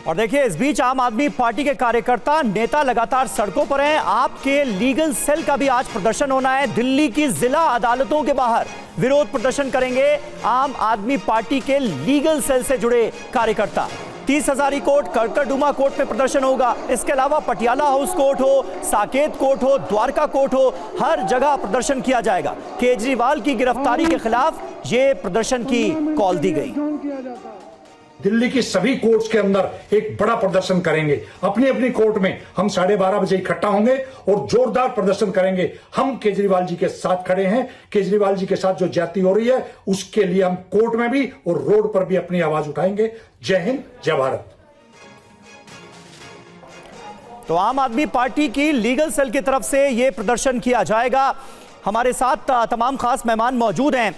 और देखिए, इस बीच आम आदमी पार्टी के कार्यकर्ता नेता लगातार सड़कों पर हैं। आपके लीगल सेल का भी आज प्रदर्शन होना है। दिल्ली की जिला अदालतों के बाहर विरोध प्रदर्शन करेंगे आम आदमी पार्टी के लीगल सेल से जुड़े कार्यकर्ता। 30 हजारी कोर्ट, कड़कड़डूमा कोर्ट में प्रदर्शन होगा। इसके अलावा पटियाला हाउस कोर्ट हो, साकेत कोर्ट हो, द्वारका कोर्ट हो, हर जगह प्रदर्शन किया जाएगा। केजरीवाल की गिरफ्तारी के खिलाफ ये प्रदर्शन की कॉल दी गई। दिल्ली की सभी कोर्ट्स के अंदर एक बड़ा प्रदर्शन करेंगे। अपनी अपनी कोर्ट में हम 12:30 बजे इकट्ठा होंगे और जोरदार प्रदर्शन करेंगे। हम केजरीवाल जी के साथ खड़े हैं। केजरीवाल जी के साथ जो ज्यादती हो रही है उसके लिए हम कोर्ट में भी और रोड पर भी अपनी आवाज उठाएंगे। जय हिंद, जय भारत। तो आम आदमी पार्टी की लीगल सेल की तरफ से यह प्रदर्शन किया जाएगा। हमारे साथ तमाम खास मेहमान मौजूद हैं।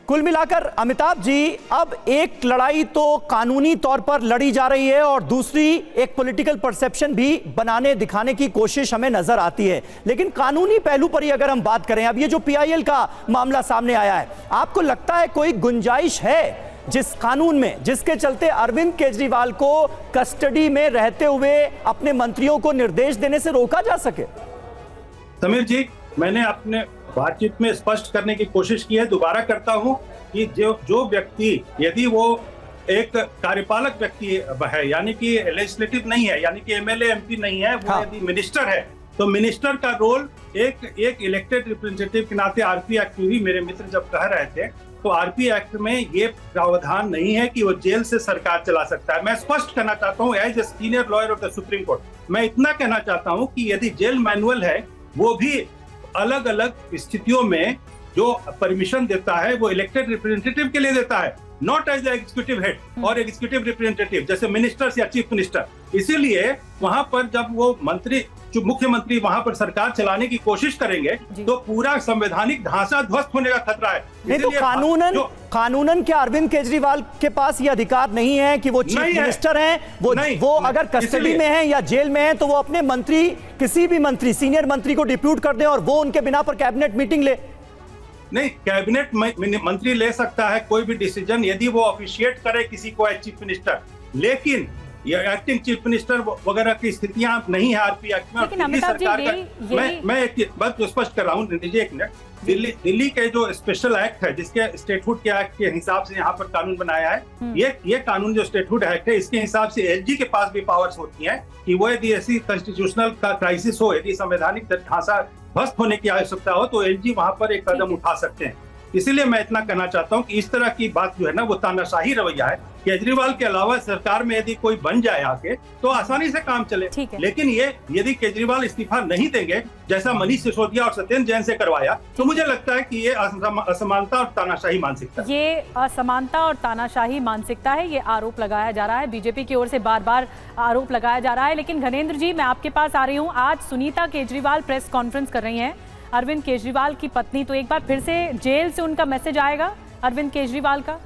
कुल मिलाकर अमिताभ जी, अब एक लड़ाई तो कानूनी तौर पर लड़ी जा रही है और दूसरी एक पॉलिटिकल परसेप्शन भी बनाने दिखाने की कोशिश हमें नजर आती है। लेकिन कानूनी पहलू पर ही अगर हम बात करें, अब ये जो PIL का मामला सामने आया है, आपको लगता है कोई गुंजाइश है जिस कानून में जिसके चलते अरविंद केजरीवाल को कस्टडी में रहते हुए अपने मंत्रियों को निर्देश देने से रोका जा सके? समीर जी, मैंने अपने बातचीत में स्पष्ट करने की कोशिश की है, दोबारा करता हूं कि जो व्यक्ति, यदि वो एक कार्यपालक व्यक्ति है, यानी कि लेजिस्लेटिव नहीं है, यानी कि MLA MP नहीं है, वो यदि मिनिस्टर है, तो मिनिस्टर का रोल एक इलेक्टेड रिप्रेजेंटेटिव के नाते RP एक्ट भी मेरे मित्र जब कह रहे थे, तो RP एक्ट में ये प्रावधान नहीं है कि वो जेल से सरकार चला सकता है। मैं स्पष्ट करना चाहता हूँ as a senior lawyer of the Supreme Court, मैं इतना कहना चाहता हूँ कि यदि जेल मैनुअल है, वो भी अलग अलग स्थितियों में जो परमिशन देता है वो इलेक्टेड रिप्रेजेंटेटिव के लिए देता है, नॉट एज एग्जीक्यूटिव हेड और एग्जीक्यूटिव रिप्रेजेंटेटिव जैसे मिनिस्टर्स या चीफ मिनिस्टर। इसीलिए वहां पर जब वो मंत्री, जो मुख्यमंत्री वहां पर सरकार चलाने की कोशिश करेंगे तो पूरा संवैधानिक ढांचा ध्वस्त होने का खतरा है। नहीं तो कानूनन क्या अरविंद केजरीवाल के पास ये अधिकार नहीं है कि वो चीफ मिनिस्टर हैं, वो अगर कस्टडी में हैं या जेल में हैं तो वो अपने मंत्री, किसी भी मंत्री, सीनियर मंत्री को डिप्यूट कर दें और वो उनके बिना पर कैबिनेट मीटिंग ले? नहीं, कैबिनेट मंत्री ले सकता है कोई भी डिसीजन यदि वो ऑफिशिएट करे किसी को एज चीफ मिनिस्टर, लेकिन ये एक्टिंग चीफ मिनिस्टर वगैरह की स्थितियां नहीं है RP एक्ट में। और दिल्ली सरकार का मैं एक बात स्पष्ट कर रहा हूँ, दीजिए एक मिनट। दिल्ली के जो स्पेशल एक्ट है, जिसके स्टेटहुड के एक्ट के हिसाब से यहाँ पर कानून बनाया है, ये कानून जो स्टेटहुड एक्ट है, इसके हिसाब से LG के पास भी पावर्स होती हैं कि वो यदि ऐसी कॉन्स्टिट्यूशनल क्राइसिस हो, यदि संवैधानिक ढांचा ध्वस्त होने की आवश्यकता हो, तो LG वहां पर एक कदम उठा सकते हैं। इसीलिए मैं इतना कहना चाहता हूं कि इस तरह की बात जो है ना, वो तानाशाही रवैया है। केजरीवाल के अलावा सरकार में यदि कोई बन जाए आके तो आसानी से काम चले, लेकिन ये यदि केजरीवाल इस्तीफा नहीं देंगे, जैसा मनीष सिसोदिया और सत्येंद्र जैन से करवाया, तो मुझे लगता है कि ये असमानता और तानाशाही मानसिकता, ये असमानता और तानाशाही मानसिकता है। ये आरोप लगाया जा रहा है, बीजेपी की ओर से बार बार आरोप लगाया जा रहा है। लेकिन घनेंद्र जी, मैं आपके पास आ रही हूँ। आज सुनीता केजरीवाल प्रेस कॉन्फ्रेंस कर रही हैं, अरविंद केजरीवाल की पत्नी, तो एक बार फिर से जेल से उनका मैसेज आएगा अरविंद केजरीवाल का?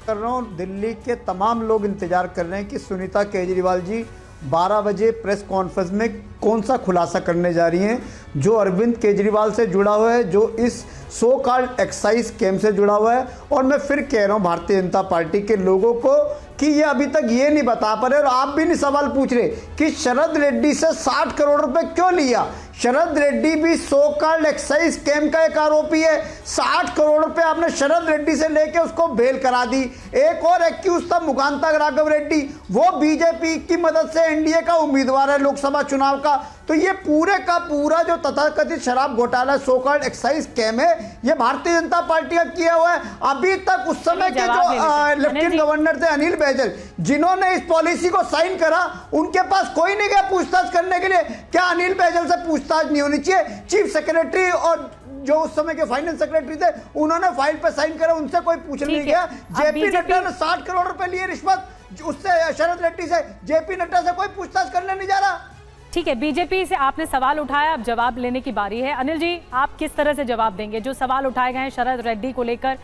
कर रहा हूं, दिल्ली के तमाम लोग इंतजार कर रहे हैं कि सुनीता केजरीवाल जी 12 बजे प्रेस कॉन्फ्रेंस में कौन सा खुलासा करने जा रही हैं जो अरविंद केजरीवाल से जुड़ा हुआ है, जो इस सो कॉल्ड एक्साइज स्कैम से जुड़ा हुआ है। और मैं फिर कह रहा हूं भारतीय जनता पार्टी के लोगों को कि ये अभी तक ये नहीं बता पा रहे, और आप भी नहीं सवाल पूछ रहे कि शरद रेड्डी से 60 करोड़ रुपए क्यों लिया। शरद रेड्डी भी सो कॉल्ड एक्साइज स्कैम का एक आरोपी है। 60 करोड़ रुपए आपने शरद रेड्डी से लेके उसको बेल करा दी। एक और एक्यूज था मुकांता राघव रेड्डी, वो बीजेपी की मदद से NDA का उम्मीदवार है लोकसभा चुनाव का। तो ये पूरे का पूरा जो तथाकथित शराब घोटाला सो कॉल्ड एक्साइज स्कैम है, ये भारतीय जनता पार्टी का किया हुआ है। अभी तक उस समय के जो लेफ्टिनेंट गवर्नर थे अनिल बैजल, जिन्होंने इस पॉलिसी को साइन करा, उनके पास कोई नहीं गया पूछताछ करने के लिए। क्या अनिल बैजल से पूछताछ नहीं होनी चाहिए? चीफ सेक्रेटरी और जो उस समय के फाइनेंस सेक्रेटरी थे, उन्होंने फाइल पे साइन करा, उनसे कोई पूछने नहीं गया। JP नड्डा ने 60 करोड़ रुपए लिए रिश्वत, उससे शरद रेड्डी से, JP नड्डा से कोई पूछताछ करने नहीं जा रहा। ठीक है, बीजेपी से आपने सवाल उठाया, अब जवाब लेने की बारी है। अनिल जी, आप किस तरह से जवाब देंगे जो सवाल उठाए गए हैं शरद रेड्डी को लेकर?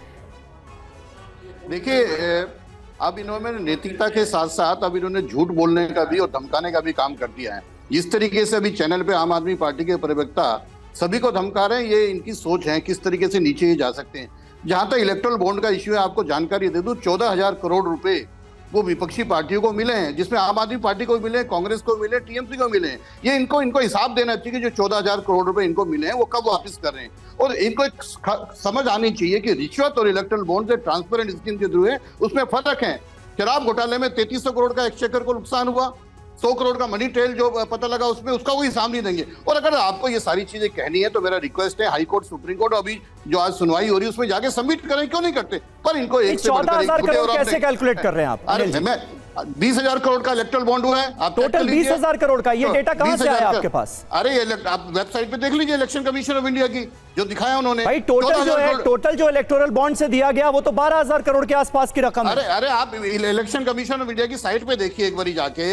देखिए, अब इन्होंने नैतिकता के साथ साथ अब इन्होंने झूठ बोलने का भी और धमकाने का भी काम कर दिया है। जिस तरीके से अभी चैनल पे आम आदमी पार्टी के प्रवक्ता सभी को धमका रहे हैं, ये इनकी सोच है, किस तरीके से नीचे जा सकते हैं। जहां तक इलेक्टोरल बॉन्ड का इश्यू है, आपको जानकारी दे दूं, 14,000 करोड़ रुपए वो विपक्षी पार्टियों को मिले हैं, जिसमें आम आदमी पार्टी को मिले, कांग्रेस को मिले, टीएमसी को मिले हैं। ये इनको हिसाब देना चाहिए कि जो 14,000 करोड़ रुपए इनको मिले हैं वो कब वापस कर रहे हैं। और इनको एक समझ आनी चाहिए कि रिश्वत और इलेक्टोरल बॉन्ड से ट्रांसपेरेंट स्कीम के थ्रू है, उसमें फर्क है। शराब घोटाले में 3300 करोड़ का एक्सचेकर को नुकसान हुआ, 100 करोड़ का मनी ट्रेल जो पता लगा उसमें, उसका कोई हिसाब नहीं देंगे। और अगर आपको ये सारी चीजें कहनी है तो मेरा रिक्वेस्ट है, हाई कोर्ट, सुप्रीम कोर्ट, अभी जो आज सुनवाई हो रही है उसमें जाके सबमिट करें, क्यों नहीं करते? पर इनको एक से बढ़कर 14,000 करोड़ कैसे कैलकुलेट कर रहे हैं आप? अरे मैं 20,000 करोड़ का इलेक्टोरल बॉन्ड हुआ है, आप टोटल 20,000 करोड़ का, ये डेटा कहां से आया आपके पास? अरे आप वेबसाइट पे देख लीजिए, इलेक्शन कमीशन ऑफ इंडिया की जो दिखाया उन्होंने। भाई टोटल जो इलेक्टोरल बॉन्ड से दिया गया वो तो 12,000 करोड़ के आसपास की रकम है। अरे आप इलेक्शन कमीशन ऑफ इंडिया की साइट पे देखिए एक बारी जाके,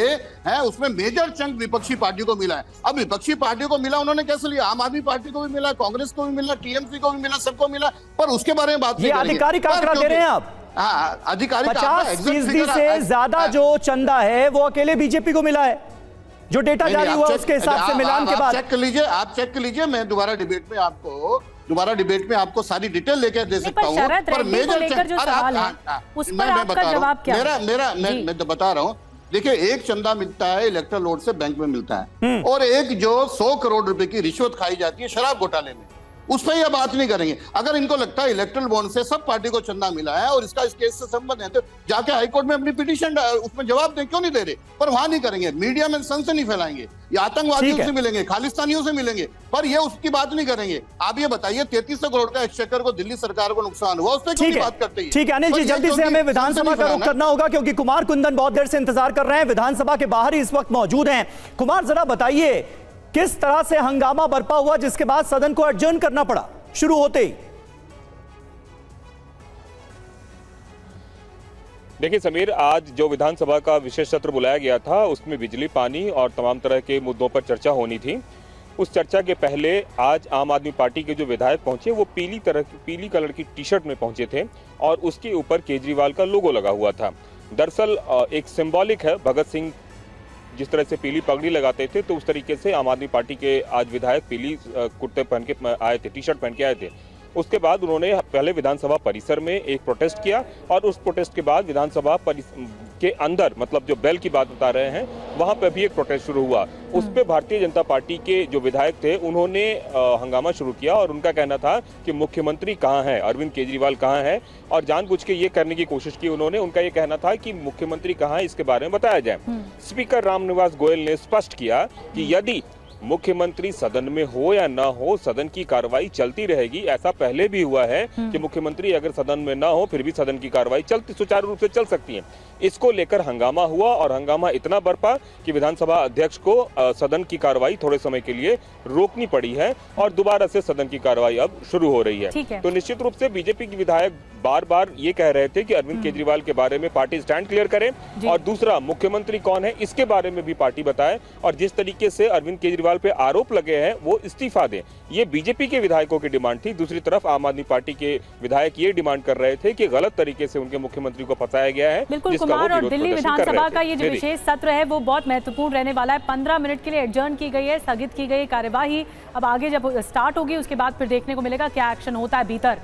है उसमें मेजर चंक विपक्षी पार्टियों को मिला है। अब विपक्षी पार्टियों को मिला, उन्होंने कैसे लिया? आम आदमी पार्टी को भी मिला, कांग्रेस को भी मिला, टीएमसी को भी मिला, सबको मिला, पर उसके बारे में बात नहीं करेंगे। आधिकारिक आंकड़ा दे रहे हैं आप? हाँ, आधिकारिक 50% से ज्यादा जो चंदा है वो अकेले बीजेपी को मिला है, जो डेटा जारी हुआ उसके हिसाब से मिलान के बाद। चेक कर लीजिए, मैं दोबारा डिबेट में आपको सारी डिटेल लेकर दे सकता हूँ। पर मेजर जो सवाल है उस पर आपका जवाब क्या है? मैं बता रहा हूँ। देखिए, एक चंदा मिलता है इलेक्टोरल रोड से, बैंक में मिलता है, और एक जो 100 करोड़ रुपए की रिश्वत खाई जाती है शराब घोटाले में, उस पर यह बात नहीं करेंगे। अगर इनको लगता है इलेक्टोरल बॉन्ड से सब पार्टी को चंदा मिला है और इसका इस केस से संबंध है, तो जाके हाईकोर्ट में अपनी पिटीशन उसमें जवाब दें, क्यों नहीं दे रहे? पर वहां नहीं करेंगे, मीडिया में सनसनी फैलाएंगे, ये आतंकवादियों से मिलेंगे, खालिस्तानियों से मिलेंगे, पर ये उसकी बात नहीं करेंगे। आप ये बताइए, 3300 करोड़ का एक्सचेकर को दिल्ली सरकार को नुकसान हुआ, उस पर क्यों नहीं बात करते हैं? ठीक है अनिल जी, जल्दी से हमें विधानसभा का रुख करना होगा क्योंकि कुमार कुंदन बहुत देर से इंतजार कर रहे हैं, विधानसभा के बाहर ही इस वक्त मौजूद हैं। कुमार, जरा बताइए किस तरह से हंगामा बरपा हुआ जिसके बाद सदन को एडजर्न करना पड़ा शुरू होते ही? देखिए समीर, आज जो विधानसभा का विशेष सत्र बुलाया गया था उसमें बिजली, पानी और तमाम तरह के मुद्दों पर चर्चा होनी थी। उस चर्चा के पहले आज आम आदमी पार्टी के जो विधायक पहुंचे वो पीली कलर की टी शर्ट में पहुंचे थे और उसके ऊपर केजरीवाल का लोगो लगा हुआ था। दरअसल एक सिंबॉलिक है, भगत सिंह जिस तरह से पीली पगड़ी लगाते थे तो उस तरीके से आम आदमी पार्टी के आज विधायक पीली कुर्ते पहन के आए थे, टी शर्ट पहन के आए थे। उसके बाद उन्होंने पहले विधानसभा परिसर में एक प्रोटेस्ट किया और उस प्रोटेस्ट के बाद विधानसभा के अंदर, मतलब जो बेल की बात बता रहे हैं, वहां पर भी एक प्रोटेस्ट शुरू हुआ। उस पर भारतीय जनता पार्टी के जो विधायक थे उन्होंने हंगामा शुरू किया और उनका कहना था कि मुख्यमंत्री कहाँ है, अरविंद केजरीवाल कहाँ है, और जानबूझ के ये करने की कोशिश की उन्होंने। उनका ये कहना था कि मुख्यमंत्री कहाँ है इसके बारे में बताया जाए। स्पीकर रामनिवास गोयल ने स्पष्ट किया कि यदि मुख्यमंत्री सदन में हो या ना हो, सदन की कार्रवाई चलती रहेगी। ऐसा पहले भी हुआ है कि मुख्यमंत्री अगर सदन में ना हो फिर भी सदन की कार्रवाई सुचारू रूप से चल सकती है। इसको लेकर हंगामा हुआ और हंगामा इतना बरपा कि विधानसभा अध्यक्ष को सदन की कार्रवाई थोड़े समय के लिए रोकनी पड़ी है और दोबारा से सदन की कार्रवाई अब शुरू हो रही है। तो निश्चित रूप से बीजेपी के विधायक बार बार ये कह रहे थे कि अरविंद केजरीवाल के बारे में पार्टी स्टैंड क्लियर करे और दूसरा मुख्यमंत्री कौन है इसके बारे में भी पार्टी बताए, और जिस तरीके से अरविंद केजरीवाल पे आरोप लगे हैं वो इस्तीफा दें। ये बीजेपी के विधायकों की डिमांड थी। दूसरी तरफ आम आदमी पार्टी के विधायक ये डिमांड कर रहे थे कि गलत तरीके से उनके मुख्यमंत्री को फंसाया गया है। बिल्कुल कुमार, और दिल्ली विधानसभा का ये जो विशेष सत्र है वो बहुत महत्वपूर्ण रहने वाला है। 15 मिनट के लिए एडजर्न की गई है, स्थगित की गई कार्यवाही। अब आगे जब स्टार्ट होगी उसके बाद फिर देखने को मिलेगा क्या एक्शन होता है भीतर।